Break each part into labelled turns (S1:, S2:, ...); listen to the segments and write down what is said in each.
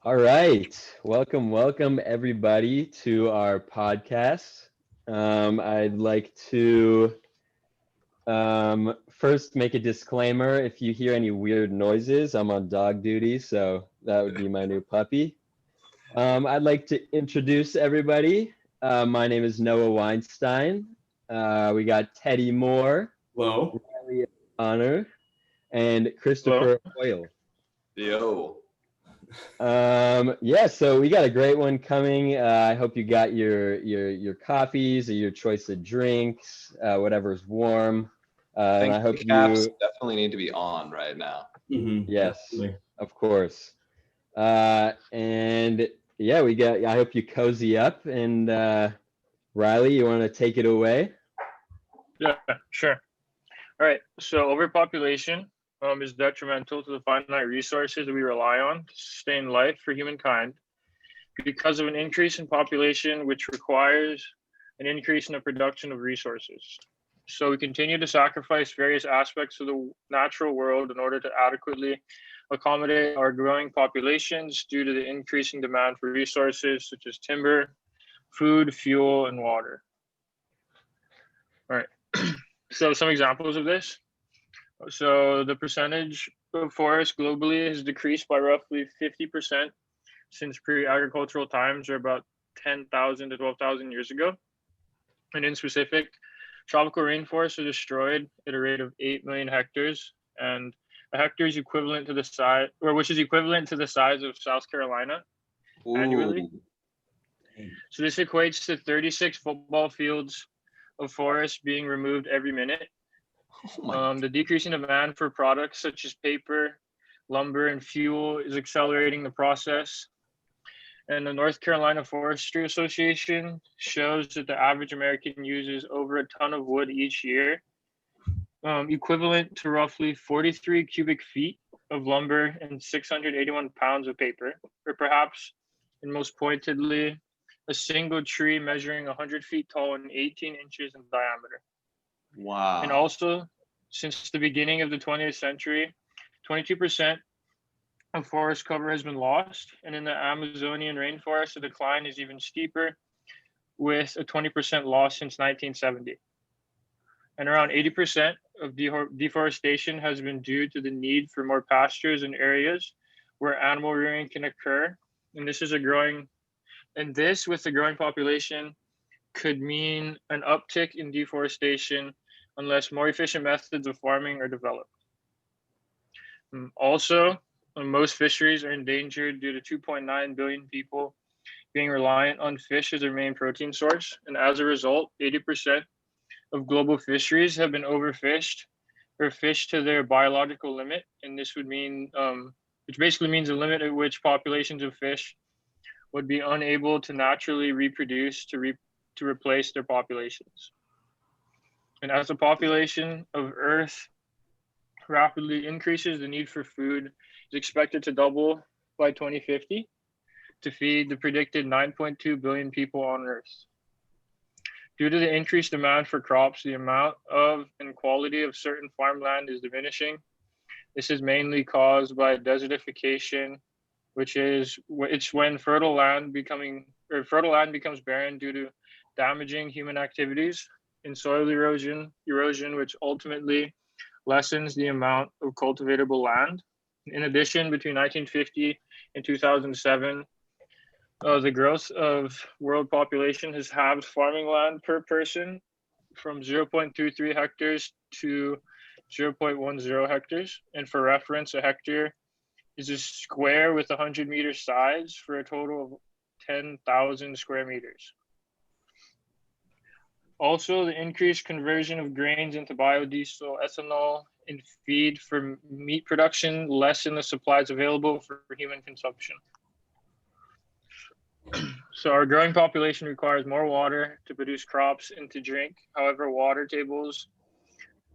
S1: All right. Welcome everybody to our podcast. I'd like to first make a disclaimer. If you hear any weird noises, I'm on dog duty, so that would be my new puppy. I'd like to introduce everybody. My name is Noah Weinstein. We got Teddy Moore,
S2: Hello.
S1: Reilly Honor, and
S3: Hello.
S1: Christopher Hoyle.
S2: Yo.
S1: Yeah, so we got a great one coming. I hope you got your coffees or your choice of drinks, whatever's warm. And I hope
S4: caps
S1: you
S4: definitely need to be on right now.
S1: yes,
S2: Definitely.
S1: of course. And yeah, I hope you cozy up. And Reilly, you want to take it away?
S3: Yeah, sure. All right. So overpopulation is detrimental to the finite resources that we rely on to sustain life for humankind because of an increase in population, which requires an increase in the production of resources. So we continue to sacrifice various aspects of the natural world in order to adequately accommodate our growing populations due to the increasing demand for resources such as timber, food, fuel, and water. All right. So some examples of this. So the percentage of forest globally has decreased by roughly 50% since pre-agricultural times, or about 10,000 to 12,000 years ago. And in specific, tropical rainforests are destroyed at a rate of 8 million hectares, and a hectare is equivalent to the size, or which is equivalent to the size of South Carolina annually. So this equates to 36 football fields of forest being removed every minute. The decreasing demand for products such as paper, lumber, and fuel is accelerating the process. And the North Carolina Forestry Association shows that the average American uses over a ton of wood each year, equivalent to roughly 43 cubic feet of lumber and 681 pounds of paper, or perhaps, and most pointedly, a single tree measuring 100 feet tall and 18 inches in diameter.
S4: Wow.
S3: And also, since the beginning of the 20th century, 22% of forest cover has been lost. And in the Amazonian rainforest, the decline is even steeper, with a 20% loss since 1970. And around 80% of deforestation has been due to the need for more pastures and areas where animal rearing can occur. And this with the growing population, could mean an uptick in deforestation unless more efficient methods of farming are developed. Also, most fisheries are endangered due to 2.9 billion people being reliant on fish as their main protein source. And as a result, 80% of global fisheries have been overfished or fished to their biological limit. And this would mean, which basically means a limit at which populations of fish would be unable to naturally reproduce to replace their populations. And as the population of Earth rapidly increases, the need for food is expected to double by 2050 to feed the predicted 9.2 billion people on Earth. Due to the increased demand for crops, the amount of and quality of certain farmland is diminishing. This is mainly caused by desertification, which is when fertile land becomes barren due to damaging human activities, and soil erosion, which ultimately lessens the amount of cultivatable land. In addition, between 1950 and 2007, the growth of world population has halved farming land per person from 0.23 hectares to 0.10 hectares. And for reference, a hectare is a square with 100-meter sides for a total of 10,000 square meters. Also, the increased conversion of grains into biodiesel, ethanol, and feed for meat production lessen the supplies available for human consumption. So our growing population requires more water to produce crops and to drink. However, water tables,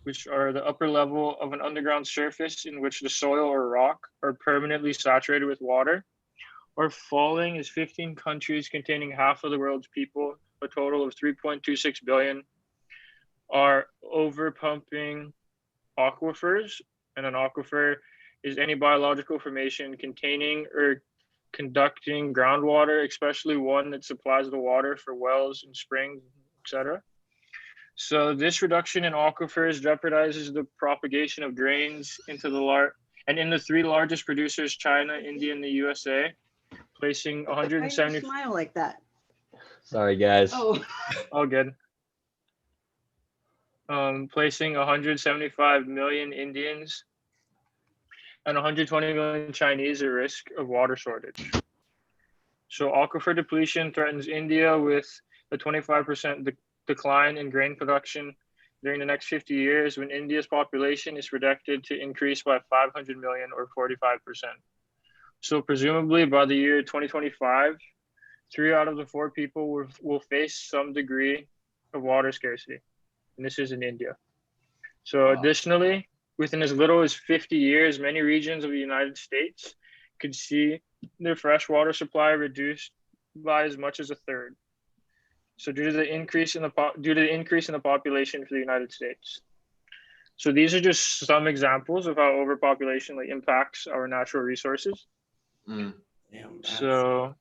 S3: which are the upper level of an underground surface in which the soil or rock are permanently saturated with water, are falling as 15 countries containing half of the world's people, a total of 3.26 billion, are overpumping aquifers. And an aquifer is any biological formation containing or conducting groundwater, especially one that supplies the water for wells and springs, etc. So this reduction in aquifers jeopardizes the propagation of drains into and in the three largest producers, China, India, and the USA, placing
S2: Why do you
S3: 170.
S2: smile like that?
S1: Sorry, guys.
S2: Oh,
S3: All good. Placing 175 million Indians and 120 million Chinese at risk of water shortage. So aquifer depletion threatens India with a 25% decline in grain production during the next 50 years, when India's population is projected to increase by 500 million or 45%. So presumably by the year 2025, 3 out of the 4 people will face some degree of water scarcity. And this is in India. So additionally, within as little as 50 years, many regions of the United States could see their fresh water supply reduced by as much as a third. So due to the increase in the population for the United States. So these are just some examples of how overpopulation impacts our natural resources.
S4: Mm.
S3: So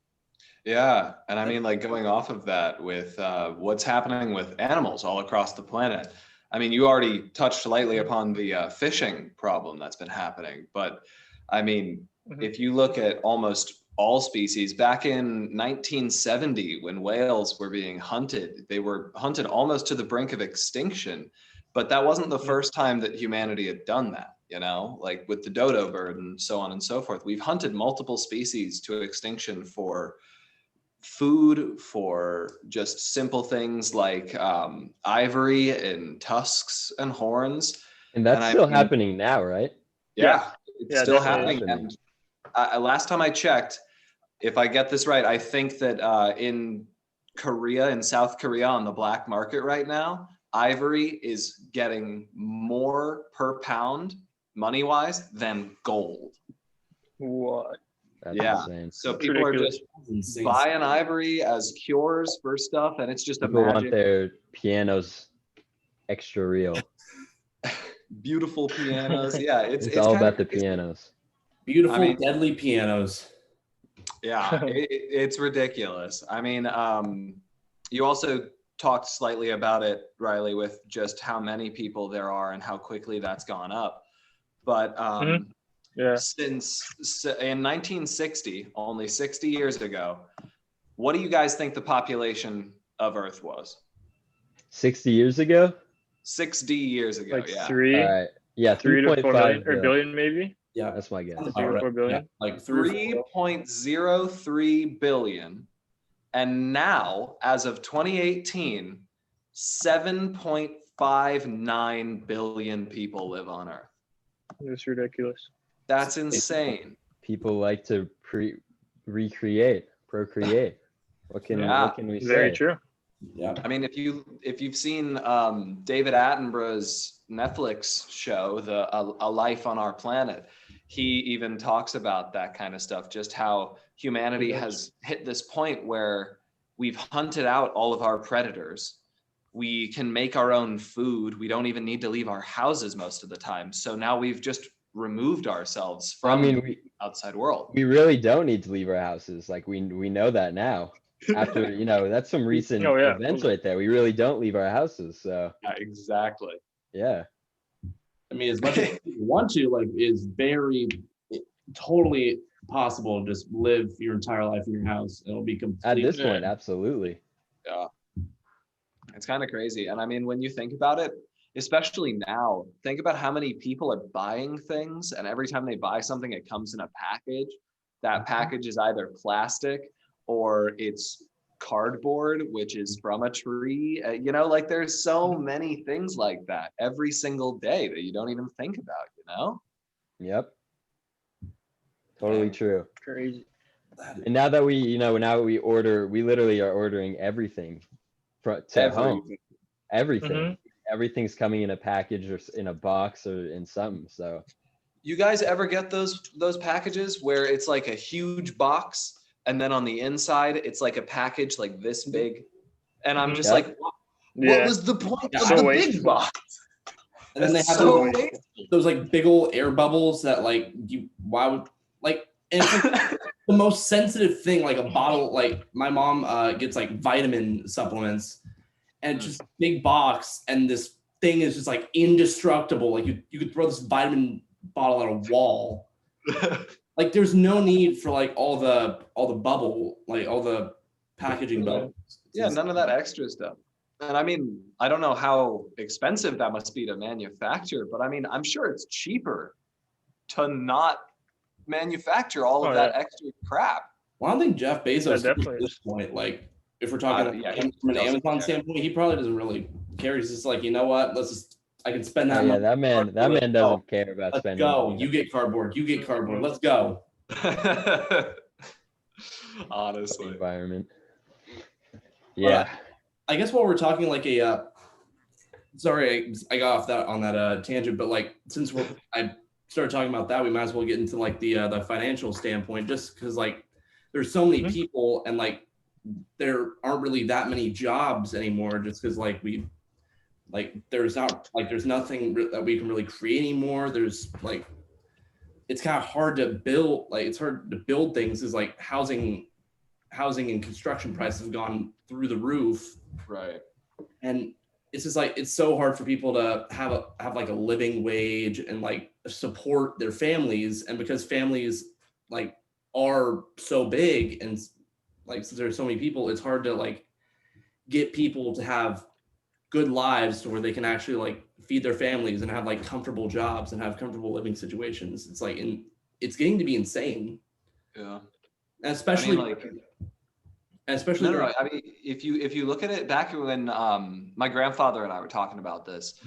S4: yeah, and I mean, like, going off of that with what's happening with animals all across the planet. I mean, you already touched lightly upon the fishing problem that's been happening, but I mean, if you look at almost all species, back in 1970, when whales were being hunted, they were hunted almost to the brink of extinction. But that wasn't the first time that humanity had done that, you know, like with the dodo bird and so on and so forth. We've hunted multiple species to extinction for food, for just simple things like ivory and tusks and horns.
S1: And that's still happening now, right?
S4: Yeah, it's still happening.
S1: happening.
S4: And last time I checked, if I get this right, I think that in South Korea, on the black market right now, ivory is getting more per pound, money-wise, than gold.
S3: what?
S1: That's insane.
S4: So people are just buying ivory as cures for stuff, and it's just
S1: people want their pianos extra real.
S4: Beautiful pianos. Yeah,
S1: it's all about the pianos.
S5: Beautiful, deadly pianos.
S4: Yeah, it's ridiculous. I mean, you also talked slightly about it, Reilly, with just how many people there are and how quickly that's gone up. But since in 1960, only 60 years ago, what do you guys think the population of Earth was?
S1: 60 years ago?
S4: 60 years ago,
S3: like
S4: yeah.
S3: 3,
S1: All right. Yeah,
S3: 3 to 4 million,
S1: 3.5
S3: or billion maybe.
S5: Yeah,
S1: that's my guess.
S3: 3 to 4 billion.
S5: Yeah, like
S4: 3.03 billion. And now, as of 2018, 7.59 billion people live on Earth.
S3: It's ridiculous.
S4: That's insane.
S1: People like to procreate. What can we say?
S3: Very true.
S5: Yeah.
S4: I mean, if you've seen David Attenborough's Netflix show, A Life on Our Planet, he even talks about that kind of stuff, just how humanity has hit this point where we've hunted out all of our predators. We can make our own food. We don't even need to leave our houses most of the time. So now we've just removed ourselves from the outside world.
S1: We really don't need to leave our houses. Like we know that now. After, that's some recent events right there. We really don't leave our houses. So
S4: yeah, exactly.
S1: Yeah.
S5: I mean, as much as you want to, is totally possible to just live your entire life in your house. It'll be completely.
S1: At this point, absolutely.
S4: Yeah. It's kind of crazy. And I mean, when you think about it, especially now, think about how many people are buying things, and every time they buy something, it comes in a package. That package is either plastic or it's cardboard, which is from a tree. There's so many things like that every single day that you don't even think about,
S1: Yep. Totally true.
S3: Crazy.
S1: And now that we literally are ordering everything to home. Everything.
S3: Mm-hmm.
S1: Everything's coming in a package or in a box or in something. So
S4: you guys ever get those packages where it's like a huge box, and then on the inside, it's like a package like this big. And I'm just like, what was the point of the big box?
S2: And then they
S4: That's
S2: have
S4: so
S2: those like big old air bubbles that like why would like, and it's like the most sensitive thing, like a bottle, like my mom gets like vitamin supplements and it's just big box, and this thing is just like indestructible. Like you could throw this vitamin bottle at a wall. Like there's no need for like all the bubble, like all the packaging bubbles.
S4: Yeah, none of that extra stuff. And I mean, I don't know how expensive that must be to manufacture, but I mean, I'm sure it's cheaper to not manufacture all of that extra crap.
S2: Well, I don't think Jeff Bezos at
S3: definitely
S2: this point, like if we're talking from an
S4: doesn't
S2: Amazon
S4: care.
S2: standpoint, he probably doesn't really care. He's just like, you know what? I can spend that
S1: Oh, yeah,
S2: money.
S1: that man doesn't care about
S2: Let's
S1: spending
S2: go.
S1: money.
S2: You get cardboard. You get cardboard. Let's go.
S4: Honestly.
S1: Environment. Yeah.
S2: I guess while we're talking like a sorry, I got off that on that tangent, but like since I started talking about that, we might as well get into like the financial standpoint, just because like there's so many people and like there aren't really that many jobs anymore, just because like there's nothing that we can really create anymore. There's like it's kind of hard to build, like it's hard to build things, is like housing and construction prices have gone through the roof.
S4: Right.
S2: And it's just like it's so hard for people to have like a living wage and like support their families. And because families like are so big and like since there's so many people, it's hard to like get people to have good lives to where they can actually like feed their families and have like comfortable jobs and have comfortable living situations. It's like it's getting to be insane.
S4: Yeah.
S2: And especially
S4: I mean, I mean, if you look at it back when my grandfather and I were talking about this,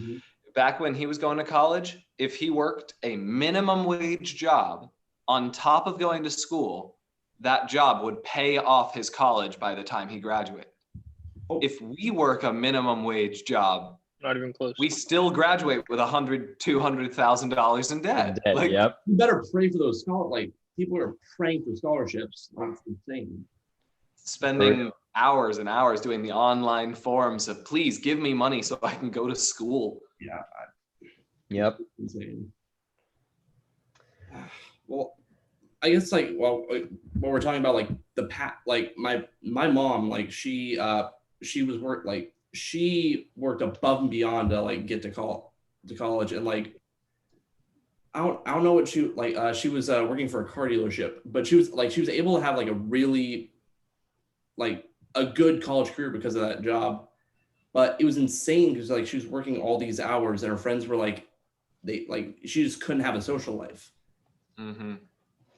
S4: back when he was going to college, if he worked a minimum wage job on top of going to school, that job would pay off his college by the time he graduated. If we work a minimum wage job,
S3: not even close,
S4: we still graduate with $100,000-$200,000 in debt. Like,
S1: yep.
S2: You better pray for those people are praying for scholarships. That's insane.
S4: Spending hours and hours doing the online forms of please give me money so I can go to school.
S2: Yeah.
S1: Yep.
S2: Insane. Well, I guess like when we're talking about like like my mom, like she worked above and beyond to like get to college, and like I don't know what she was working for a car dealership, but she was able to have like a really like a good college career because of that job. But it was insane because like she was working all these hours and her friends were like she just couldn't have a social life.
S4: Mm-hmm.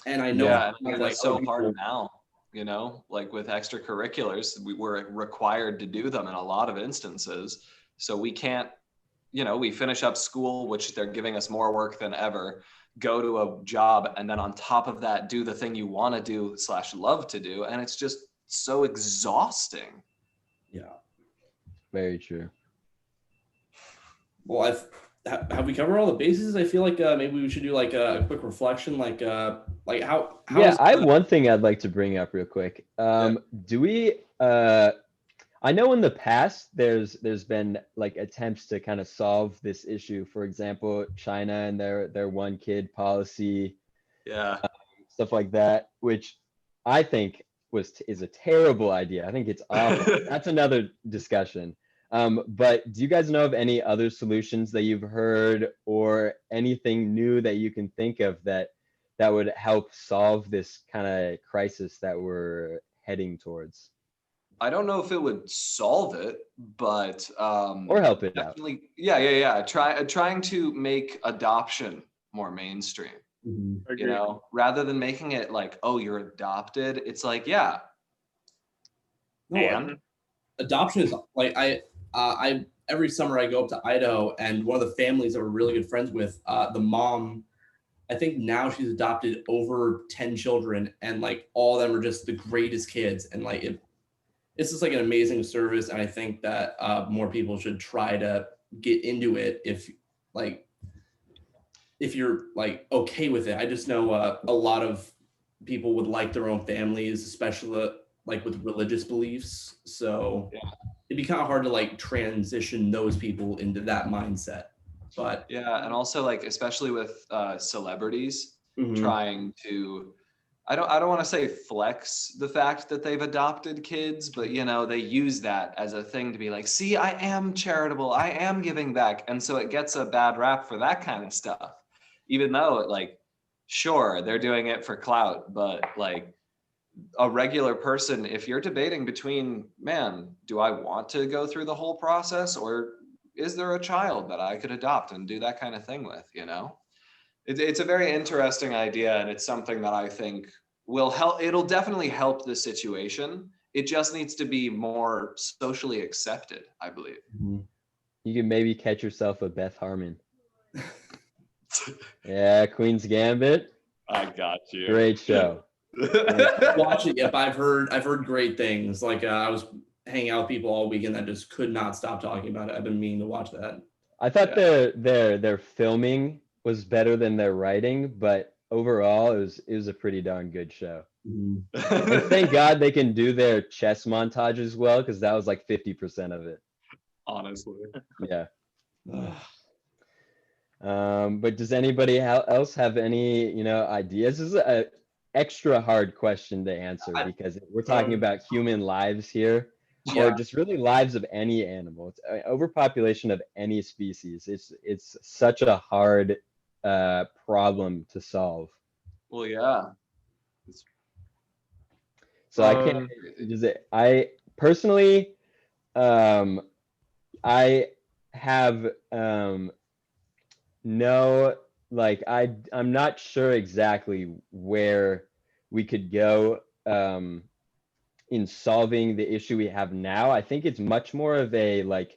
S2: And I know
S4: that's so hard now, you know, like with extracurriculars, we're required to do them in a lot of instances. So we can't, you know, we finish up school, which they're giving us more work than ever, go to a job, and then on top of that, do the thing you want to do / love to do. And it's just so exhausting.
S2: Yeah.
S1: Very true.
S2: Well, have we covered all the bases? I feel like maybe we should do like a quick reflection, like how
S1: yeah, I have one thing I'd like to bring up real quick. Do we I know in the past there's been like attempts to kind of solve this issue. For example, China and their one kid policy, stuff like that, which I think is a terrible idea. I think it's awful. That's another discussion. But do you guys know of any other solutions that you've heard or anything new that you can think of that would help solve this kind of crisis that we're heading towards?
S4: I don't know if it would solve it, but
S1: or help it
S4: definitely, out. Trying to make adoption more mainstream.
S2: Mm-hmm.
S4: You know, rather than making it like, oh, you're adopted. It's like, yeah.
S2: No, adoption is like I every summer I go up to Idaho, and one of the families that we're really good friends with, the mom, I think now she's adopted over 10 children, and like all of them are just the greatest kids, and like it's just like an amazing service. And I think that more people should try to get into it if you're like okay with it. I just know a lot of people would like their own families, especially like with religious beliefs. So it'd be kind of hard to like transition those people into that mindset. But
S4: Yeah, and also like especially with celebrities
S2: Mhm.
S4: trying to, I don't want to say flex the fact that they've adopted kids, but you know, they use that as a thing to be like, see, I am charitable, I am giving back. And so it gets a bad rap for that kind of stuff. Even though it like, sure, they're doing it for clout, but like a regular person, if you're debating between, man, do I want to go through the whole process, or is there a child that I could adopt and do that kind of thing with, you know? It's a very interesting idea, and it's something that I think will help. It'll definitely help the situation. It just needs to be more socially accepted, I believe.
S1: You can maybe catch yourself a Beth Harmon. Yeah, Queen's Gambit.
S4: I got you.
S1: Great show.
S2: watch it. Yep, I've heard great things. Like I was hanging out with people all weekend that just could not stop talking about it. I've been meaning to watch that.
S1: I thought their filming was better than their writing, but overall it was a pretty darn good show. And thank God they can do their chess montages well, because that was like 50% of it.
S4: Honestly.
S1: Yeah. But does anybody else have any, ideas? This is a extra hard question to answer because we're talking about human lives here, or just really lives of any animal. It's overpopulation of any species. It's such a hard problem to solve.
S4: Well, yeah.
S1: So I can't. I personally, I have no, like I'm not sure exactly where we could go in solving the issue we have now. I think it's much more of a like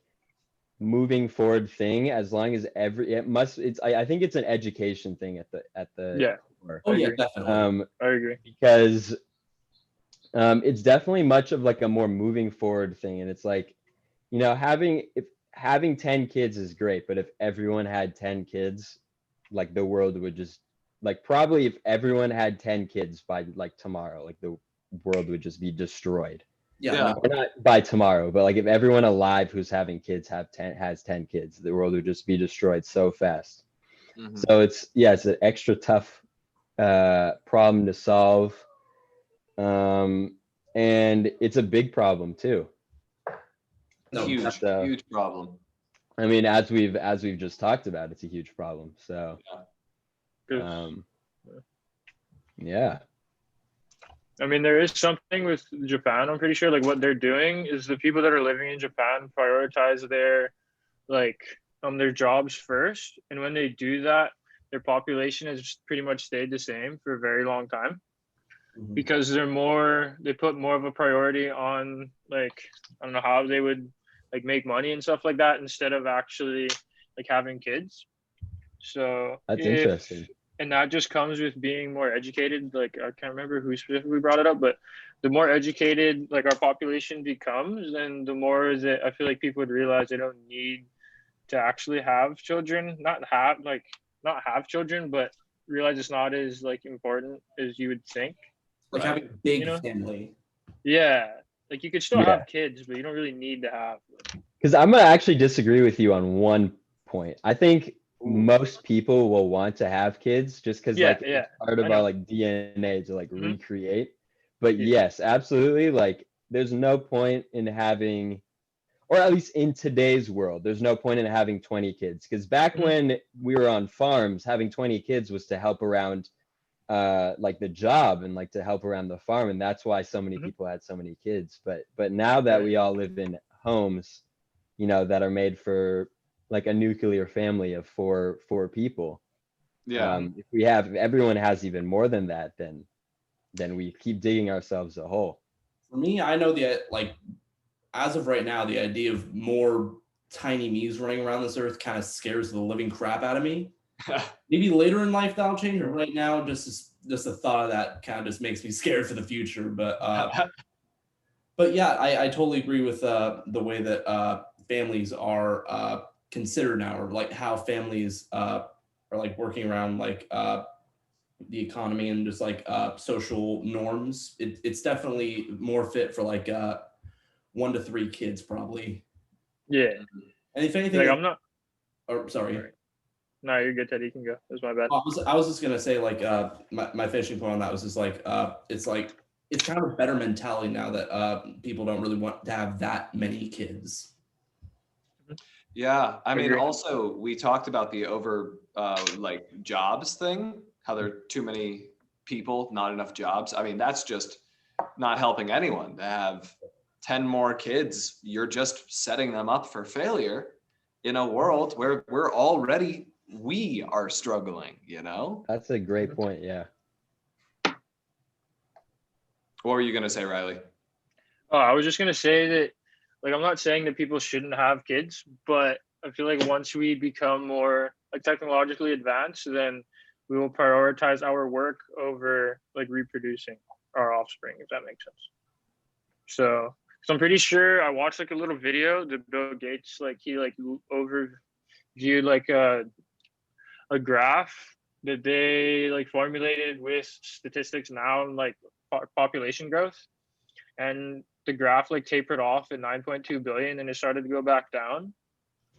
S1: moving forward thing, as long as I think it's an education thing at the core.
S2: Oh yeah, definitely.
S3: I agree.
S1: Because it's definitely much of like a more moving forward thing, and it's like, having 10 kids is great, but if everyone had 10 kids, like the world would just, like, probably if everyone had 10 kids by like tomorrow, like the world would just be destroyed.
S2: Yeah.
S1: Or not by tomorrow, but like if everyone alive who's having kids has 10 kids, the world would just be destroyed so fast. So it's an extra tough problem to solve. And it's a big problem too.
S4: Huge problem.
S1: I mean, as we've just talked about, it's a huge problem. So yeah.
S3: I mean, there is something with Japan, I'm pretty sure. Like, what they're doing is the people that are living in Japan prioritize their jobs first, and when they do that, their population has pretty much stayed the same for a very long time, because they put more of a priority on, like, I don't know how they would like make money and stuff like that, instead of actually like having kids. So
S1: that's interesting.
S3: And that just comes with being more educated. Like, I can't remember who specifically brought it up, but the more educated like our population becomes, and the more that I feel like people would realize they don't need to actually have children, not have children, but realize it's not as like important as you would think.
S2: Like having a big family.
S3: Yeah. Like, you could still have kids, but you don't really need to have them.
S1: Because I'm gonna actually disagree with you on one point. I think most people will want to have kids just because it's part of our like DNA to like recreate. But yes, absolutely. Like, there's no point in having, or at least in today's world, there's no point in having 20 kids. Because back when we were on farms, having 20 kids was to help around like the job and like to help around the farm, and that's why so many people had so many kids. But now that we all live in homes, that are made for like a nuclear family of four people. If everyone has even more than that, then we keep digging ourselves a hole.
S2: For me, I know as of right now, the idea of more tiny me's running around this earth kind of scares the living crap out of me. Maybe later in life that'll change, but right now, just the thought of that kind of just makes me scared for the future. But yeah, I totally agree with the way that families are considered now, or like how families are like working around like the economy and just like social norms. It's definitely more fit for like 1 to 3 kids probably.
S3: Yeah.
S2: And if anything,
S3: like, I'm not.
S2: Oh, sorry.
S3: No, you're good, Teddy. You can go. It was my bad.
S2: I was just gonna say like my finishing point on that was just like it's kind of a better mentality now that people don't really want to have that many kids.
S4: Yeah, I mean,
S3: Agree.
S4: also we talked about the like jobs thing, how there are too many people, not enough jobs. I mean, that's just not helping anyone to have 10 more kids. You're just setting them up for failure in a world where we are struggling, you know?
S1: That's a great point. Yeah.
S4: What were you going to say, Reilly?
S3: Oh, I was just gonna say that, like, I'm not saying that people shouldn't have kids, but I feel like once we become more like technologically advanced, then we will prioritize our work over like reproducing our offspring, if that makes sense. So I'm pretty sure I watched like a little video that Bill Gates, like, he like overviewed like a graph that they like formulated with statistics now and like population growth, and the graph like tapered off at 9.2 billion and it started to go back down.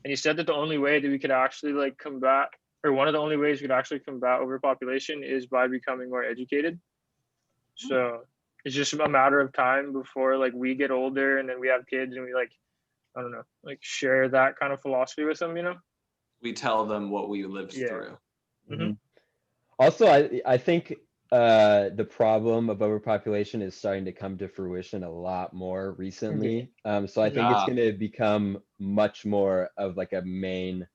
S3: And he said that the only way that we could actually like combat, or one of the only ways we could actually combat overpopulation, is by becoming more educated. So it's just a matter of time before like we get older and then we have kids and we like, I don't know, like share that kind of philosophy with them, you know?
S4: We tell them what we lived
S3: Yeah.
S4: through.
S3: Mhm.
S1: Also, I think the problem of overpopulation is starting to come to fruition a lot more recently. So I think it's
S4: Yeah.
S1: going to become much more of like a main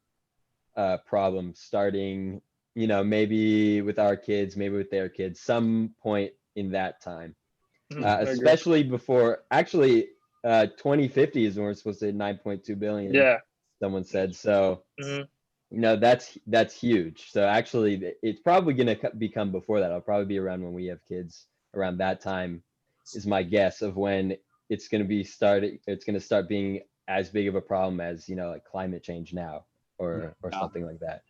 S1: problem starting, you know, maybe with our kids, maybe with their kids, some point in that time.
S3: I agree.
S1: Especially before, actually, 2050 is when we're supposed to hit 9.2 billion.
S3: Yeah.
S1: Someone said so.
S3: Mhm.
S1: You know, that's huge. So actually, it's probably going to become before that. It'll probably be around when we have kids. Around that time is my guess of when it's going to be started. It's going to start being as big of a problem as, you know, like climate change now, or
S4: Yeah.
S1: something like that.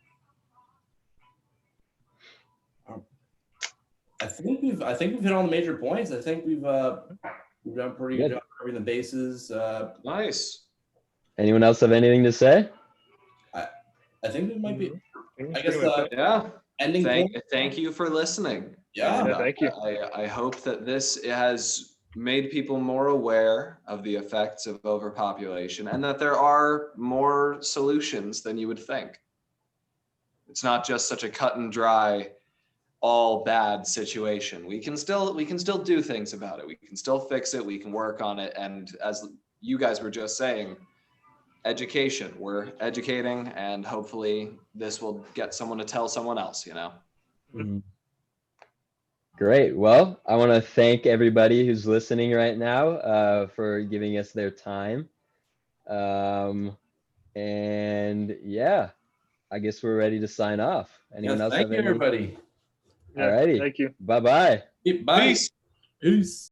S2: I think we've hit all the major points. I think we've done a pretty good job covering the bases.
S4: Nice.
S1: Anyone else have anything to say?
S2: I think it might be.
S3: Mhm.
S2: I guess
S4: Yeah.
S2: ending point.
S4: Thank you for listening.
S2: Yeah.
S4: And,
S3: Yeah, thank you.
S4: I hope that this has made people more aware of the effects of overpopulation and that there are more solutions than you would think. It's not just such a cut and dry, all bad situation. We can still do things about it. We can still fix it. We can work on it. And as you guys were just saying, education. We're educating, and hopefully this will get someone to tell someone else, you know?
S1: Great. Well, I want to thank everybody who's listening right now for giving us their time. And yeah, I guess we're ready to sign off. Anyone else
S2: Thank
S1: have
S2: you,
S1: any?
S2: everybody.
S3: Yeah,
S1: Alrighty.
S3: thank you.
S1: Bye-bye.
S2: Bye.
S4: Peace.
S2: Peace.